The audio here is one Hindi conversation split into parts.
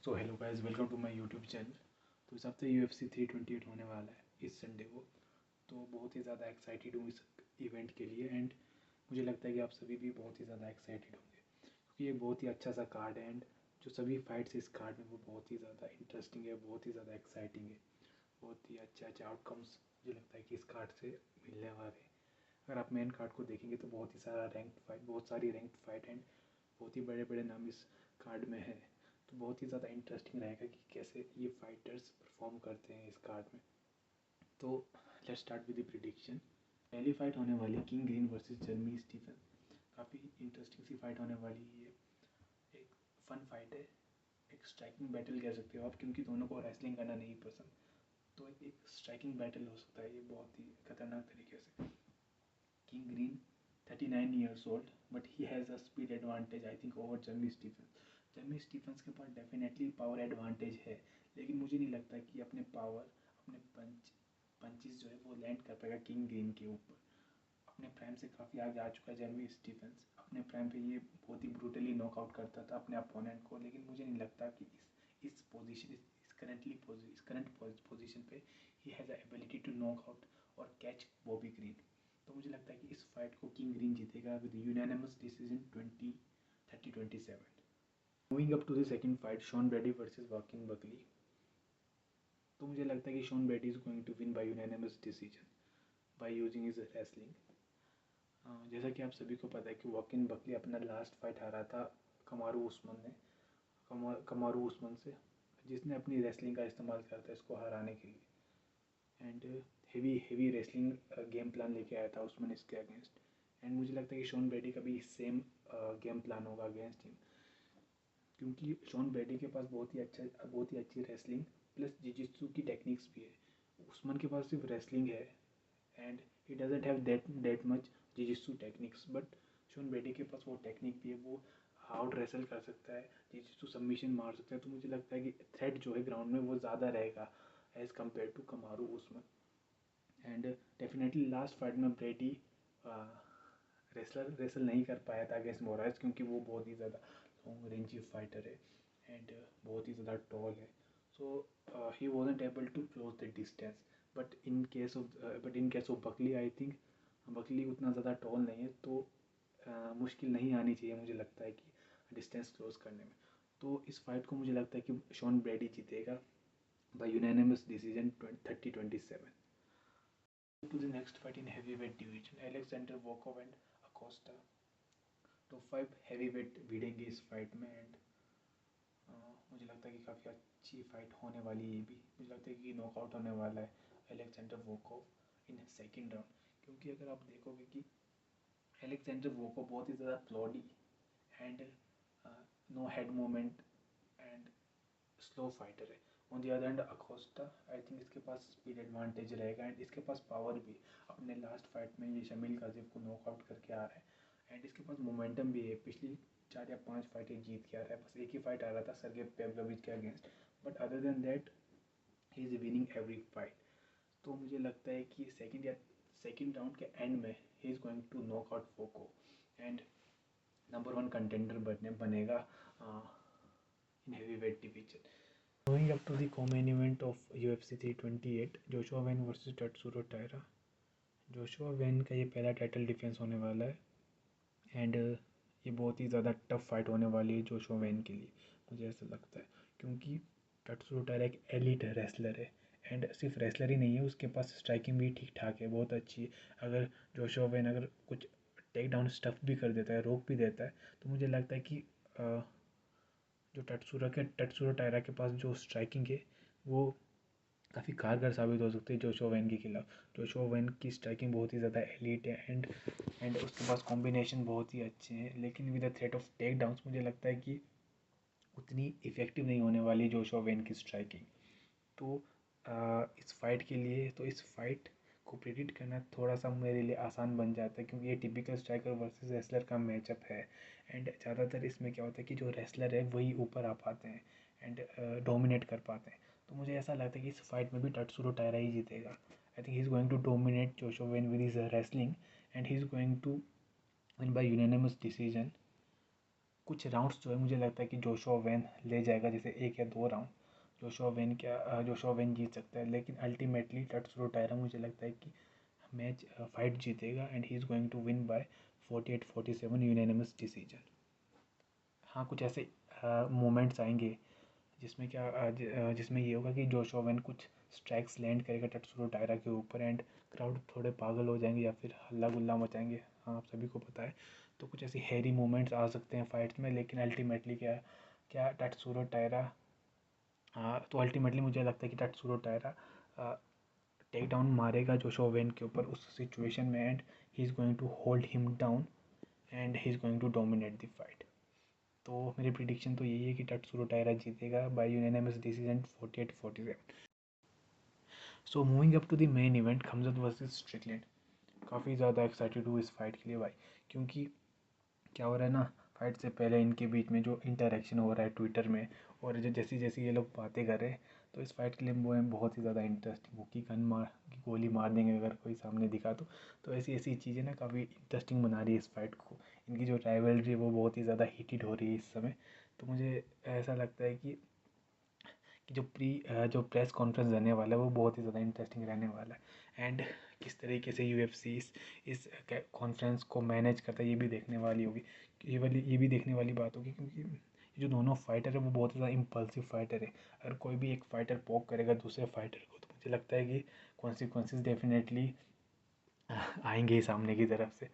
So hello guys, welcome to my YouTube channel. तो इस हफ्ते UFC 328 होने वाला है इस संडे को। तो बहुत ही ज़्यादा एक्साइटेड हूँ इस इवेंट के लिए एंड मुझे लगता है कि आप सभी भी बहुत ही ज़्यादा एक्साइटेड होंगे क्योंकि ये बहुत ही अच्छा सा कार्ड है एंड जो सभी फाइट्स इस कार्ड में वो बहुत ही ज़्यादा इंटरेस्टिंग है, बहुत ही ज़्यादा एक्साइटिंग है, बहुत ही अच्छे अच्छे आउटकम्स मुझे लगता है कि इस कार्ड से मिलने वाले हैं। अगर आप मेन कार्ड को देखेंगे तो बहुत ही सारा रैंक्ड फाइट, बहुत सारी रैंक्ड फाइट एंड बहुत ही बड़े बड़े नाम इस कार्ड में है। तो बहुत ही ज़्यादा इंटरेस्टिंग रहेगा कि कैसे ये फाइटर्स परफॉर्म करते हैं इस कार्ड में। तो let's start with the prediction. पहली फाइट होने वाली किंग ग्रीन वर्सेस जर्मी स्टीफन। काफ़ी इंटरेस्टिंग सी फाइट होने वाली है। एक फन फाइट है, एक स्ट्राइकिंग बैटल कह सकते हो आप, क्योंकि दोनों को रेसलिंग करना नहीं पसंद। तो एक स्ट्राइकिंग बैटल हो सकता है ये बहुत ही खतरनाक तरीके से। King Green, 39 years old, but he has a speed advantage I think over Jeremy Stephens. Jeremy Stephens के पास डेफिनेटली पावर एडवांटेज है, लेकिन मुझे नहीं लगता कि अपने पंचेस जो है वो लैंड कर पाएगा किंग ग्रीन के ऊपर। अपने प्राइम से काफ़ी आगे आ चुका है जेरेमी स्टीफेंस। अपने प्राइम पे ये बहुत ही ब्रूटली नॉकआउट करता था अपने अपोनेंट को, लेकिन मुझे नहीं लगता कि इस पोजीशन इस करंट पोजीशन पे he has the ability to knock out और कैच बॉबी ग्रीन। तो मुझे लगता है कि इस फाइट को किंग ग्रीन जीतेगा with unanimous decision 20-30-27। Moving up to the second fight, Sean Brady versus Joaquin Buckley. तो मुझे लगता है कि Sean Brady is going to win by unanimous decision by using his wrestling. जैसा कि आप सभी को पता है कि वॉकिन बकली अपना लास्ट फाइट हारा था कमारू उस्मान से, जिसने अपनी रेसलिंग का इस्तेमाल किया था इसको हराने के लिए and heavy wrestling game plan लेके आया था उस्मान इसके अगेंस्ट। एंड मुझे लगता है कि शॉन ब्रेडी का भी सेम गेम प्लान होगा अगेंस्ट हिम, क्योंकि शॉन ब्रेडी के पास बहुत ही अच्छी रेसलिंग प्लस जिजित्सु की टेक्निक्स भी है। उस्मान के पास सिर्फ रेसलिंग है and he doesn't have that much jiujitsu techniques, but Sean Brady के पास वो टेक्निक भी है, वो आउट रेसल कर सकता है, जिजित्सु सबमिशन मार सकता है। तो मुझे लगता है कि थ्रेट जो है ग्राउंड में वो ज़्यादा रहेगा as compare to Kamaru Usman. And definitely last fight में ब्रेडी रेसल नहीं कर पाया था अगेंस्ट मोराइस, क्योंकि वो बहुत ही ज़्यादा लॉन्ग रेंज फाइटर है एंड बहुत ही ज़्यादा टॉल है। So he wasn't able to close the distance. But in case of Buckley, I think Buckley उतना ज़्यादा टॉल नहीं है, तो मुश्किल नहीं आनी चाहिए मुझे लगता है कि डिस्टेंस क्लोज करने में। तो इस फाइट को मुझे लगता है कि शॉन ब्रेडी जीतेगा by unanimous decision 30-27। To the next fight in heavyweight division, Alexander Volkov and Acosta. Top 5 heavyweight भिड़ेंगे इस फाइट में एंड मुझे लगता है कि काफ़ी अच्छी फाइट होने वाली है। ये भी मुझे लगता है कि नॉकआउट होने वाला है एलेक्जेंडर वोकोव इन सेकंड राउंड, क्योंकि अगर आप देखोगे कि एलेक्जेंडर वोकोव बहुत ही ज़्यादा plodding and no head movement and slow fighter है। On the other hand Acosta, I think इसके पास स्पीड एडवांटेज रहेगा एंड इसके पास पावर भी। अपने लास्ट फाइट में ये शमील काजिब को नॉकआउट करके आ रहा है एंड इसके पास मोमेंटम भी है। पिछली 4 या 5 फाइटें जीत के आ रहा है, बस एक ही फाइट आ रहा था सर्गे पेवलोविच के against, but other than that he is winning every fight. तो मुझे लगता है कि सेकेंड राउंड के एंड में he is going to knock out Volkov and number 1 contender बनेगा in heavyweight division. Going up to the co-main event of UFC 328, Joshua Van versus Tatsuro Taira. Joshua Van का ये पहला टाइटल डिफेंस होने वाला है एंड ये बहुत ही ज़्यादा टफ फाइट होने वाली है जोशुआ वेन के लिए, मुझे ऐसा लगता है, क्योंकि टट्सुरो टायरा एक एलिट रेसलर है एंड सिर्फ रेसलर ही नहीं है, उसके पास स्ट्राइकिंग भी ठीक ठाक है, बहुत अच्छी है। अगर जोशुआ वेन अगर कुछ टेक डाउन स्टफ भी कर देता है, रोक भी देता है, तो मुझे लगता है कि जो टट्सुरो टायरा के पास जो स्ट्राइकिंग है वो काफ़ी कारगर साबित हो सकती है जोशुआ वेन के खिलाफ। जोशुआ वेन की स्ट्राइकिंग बहुत ही ज़्यादा एलीट है एंड उसके पास कॉम्बिनेशन बहुत ही अच्छे हैं, लेकिन with the threat of take downs मुझे लगता है कि उतनी इफेक्टिव नहीं होने वाली जोशुआ वेन की स्ट्राइकिंग। तो इस फाइट को प्रेडिक्ट करना थोड़ा सा मेरे लिए आसान बन जाता है, क्योंकि ये टिपिकल स्ट्राइकर वर्सेस रेसलर का मैचअप है एंड ज़्यादातर इसमें क्या होता है कि जो रेसलर है वही ऊपर आ पाते हैं एंड डोमिनेट कर पाते हैं। तो मुझे ऐसा लगता है कि इस फाइट में भी टट्सुरो टायरा ही जीतेगा। I think he is going to dominate Joshua Van with his wrestling and he is going to win by unanimous decision कुछ राउंड्स जो है मुझे लगता है कि जोशुआ वेन ले जाएगा, जैसे 1 या 2 राउंड जोशुआ वेन जीत सकता है, लेकिन अल्टीमेटली टट्सुरो ताइरा मुझे लगता है कि मैच फाइट जीतेगा and he is going to win by 48-47 unanimous decision. हाँ, कुछ ऐसे मोमेंट्स आएंगे जिसमें ये होगा कि जोशुआ वेन कुछ स्ट्राइक्स लैंड करेगा टट्सुरो ताइरा के ऊपर एंड क्राउड थोड़े पागल हो जाएंगे या फिर हल्ला गुल्ला मचाएंगे। हाँ, आप सभी को पता है। तो कुछ ऐसी हैरी मोमेंट्स आ सकते हैं फाइट्स में, लेकिन अल्टीमेटली क्या क्या टट्सुरो ताइरा तो अल्टीमेटली मुझे लगता है कि टट्सुरो ताइरा टेक डाउन मारेगा जोशुआ वेन के ऊपर उस सिचुएशन में and he is going to hold him down and he is going to dominate the fight. तो मेरी प्रिडिक्शन तो यही है कि टट्सुरो ताइरा जीतेगा by unanimous decision 48-47। So moving up to the main event, Khamzat versus Strickland. काफ़ी ज़्यादा एक्साइटेड हूँ इस फाइट के लिए भाई, क्योंकि क्या हो रहा है ना, फाइट से पहले इनके बीच में जो इंटरेक्शन हो रहा है ट्विटर में और जो जैसी जैसी ये लोग बातें कर रहे हैं, तो इस फाइट के लिए वो बहुत ही ज़्यादा इंटरेस्टिंग हो कि गोली मार देंगे अगर कोई सामने दिखा तो ऐसी ऐसी चीज़ें ना काफ़ी इंटरेस्टिंग बना रही है इस फाइट को। इनकी जो राइवलरी है वो बहुत ही ज़्यादा हीटेड हो रही है इस समय। तो मुझे ऐसा लगता है कि जो प्रेस कॉन्फ्रेंस रहने वाला है वो बहुत ही ज़्यादा इंटरेस्टिंग रहने वाला है एंड किस तरीके से यूएफसी इस कॉन्फ्रेंस को मैनेज करता है ये भी देखने वाली होगी। ये भी देखने वाली बात होगी, क्योंकि ये जो दोनों फाइटर है वो बहुत ज़्यादा इम्पल्सिव फाइटर है। अगर कोई भी एक फाइटर पोक करेगा दूसरे फाइटर को तो मुझे लगता है कि कॉन्सिक्वेंसेस डेफिनेटली आएंगे ही सामने की तरफ से।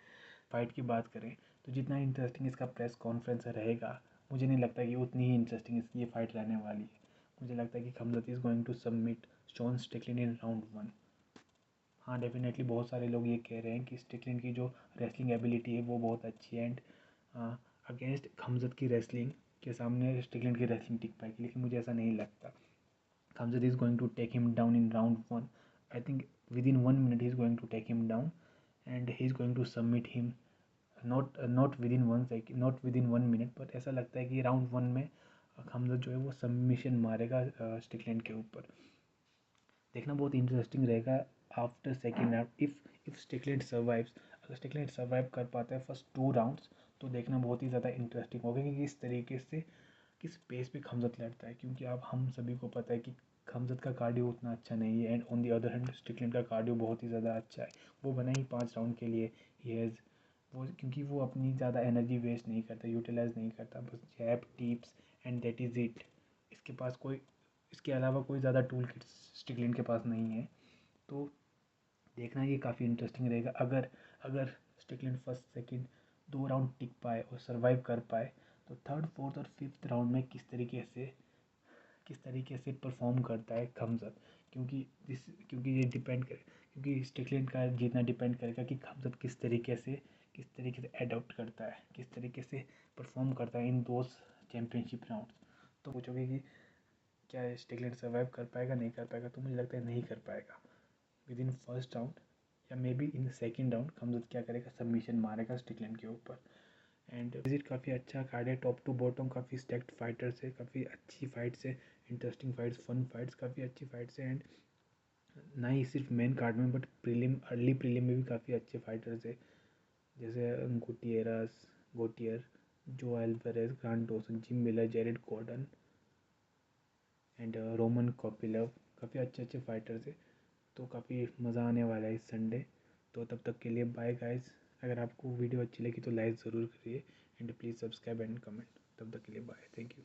फाइट की बात करें तो जितना इंटरेस्टिंग इसका प्रेस कॉन्फ्रेंस रहेगा, मुझे नहीं लगता कि उतनी ही इंटरेस्टिंग इसकी ये फाइट रहने वाली है। मुझे लगता है कि Khamzat is going to submit Sean Strickland in round 1। हाँ, डेफिनेटली बहुत सारे लोग ये कह रहे हैं कि स्टिकलिन की जो रेसलिंग एबिलिटी है वो बहुत अच्छी है एंड अगेंस्ट खमजत की रेसलिंग के सामने स्टिकलिन की रेसलिंग टिक पाएगी, लेकिन मुझे ऐसा नहीं लगता। Khamzat is going to take him down in round 1। I think within 1 minute he is going to take him down and he is going to submit him, not within 1 second, not within 1 minute, but ऐसा लगता है कि राउंड 1 में खमजत जो है वो सबमिशन मारेगा स्टिकलैंड के ऊपर। देखना बहुत इंटरेस्टिंग रहेगा after second round if Strickland survives. अगर स्टिकलैंड सर्वाइव कर पाता है फर्स्ट 2 राउंड्स तो देखना बहुत ही ज़्यादा इंटरेस्टिंग होगा कि किस तरीके से किस पेस पे खमजत लड़ता है, क्योंकि अब हम सभी को पता है कि खमजत का कार्डियो उतना अच्छा नहीं है and on the other hand Strickland का कार्डियो बहुत ही ज़्यादा अच्छा है। वो बना ही 5 राउंड के लिए ही हैज़ वो, क्योंकि वो अपनी ज़्यादा एनर्जी वेस्ट नहीं करता, यूटिलाइज नहीं करता, बस jab tips and that is it. इसके अलावा कोई ज़्यादा टूल किट स्टिकलैंड के पास नहीं है। तो देखना ये काफ़ी इंटरेस्टिंग रहेगा। अगर अगर स्टिकलैंड फर्स्ट सेकंड 2 राउंड टिक पाए और सर्वाइव कर पाए तो थर्ड फोर्थ और फिफ्थ राउंड में किस तरीके से परफॉर्म करता है खमजत, क्योंकि ये डिपेंड करे, क्योंकि स्टिकलैंड का जीतना डिपेंड करेगा कि खमजत किस तरीके से एडॉप्ट करता है, किस तरीके से परफॉर्म करता है इन दो चैम्पियनशिप राउंड्स। तो पूछोगे कि क्या स्टिकलैंड सर्वाइव कर पाएगा, नहीं कर पाएगा, तो मुझे लगता है नहीं कर पाएगा विद इन फर्स्ट राउंड या maybe in second round. खमजत क्या करेगा, सबमिशन मारेगा स्टिकलैंड के ऊपर एंड विजिट काफ़ी अच्छा कार्ड है, टॉप टू बॉटम काफ़ी स्टैक्ड फाइटर्स है, काफ़ी अच्छी फाइट्स है, इंटरेस्टिंग फाइट्स, फन फाइट्स, काफ़ी अच्छी फाइट्स है एंड ना ही सिर्फ मेन कार्ड में बट अर्ली प्रीलिम में भी काफ़ी अच्छे फाइटर्स है, जैसे Gautier, Joel Alvarez, Grant Dawson, Jim Miller, Jared Gordon and Roman Kopylov, काफ़ी अच्छे अच्छे फाइटर्स है। तो काफ़ी मज़ा आने वाला है इस संडे। तो तब तक के लिए बाय गाइस। अगर आपको वीडियो अच्छी लगी तो लाइक ज़रूर करिए and please subscribe and comment. तब तक के लिए बाय, थैंक यू।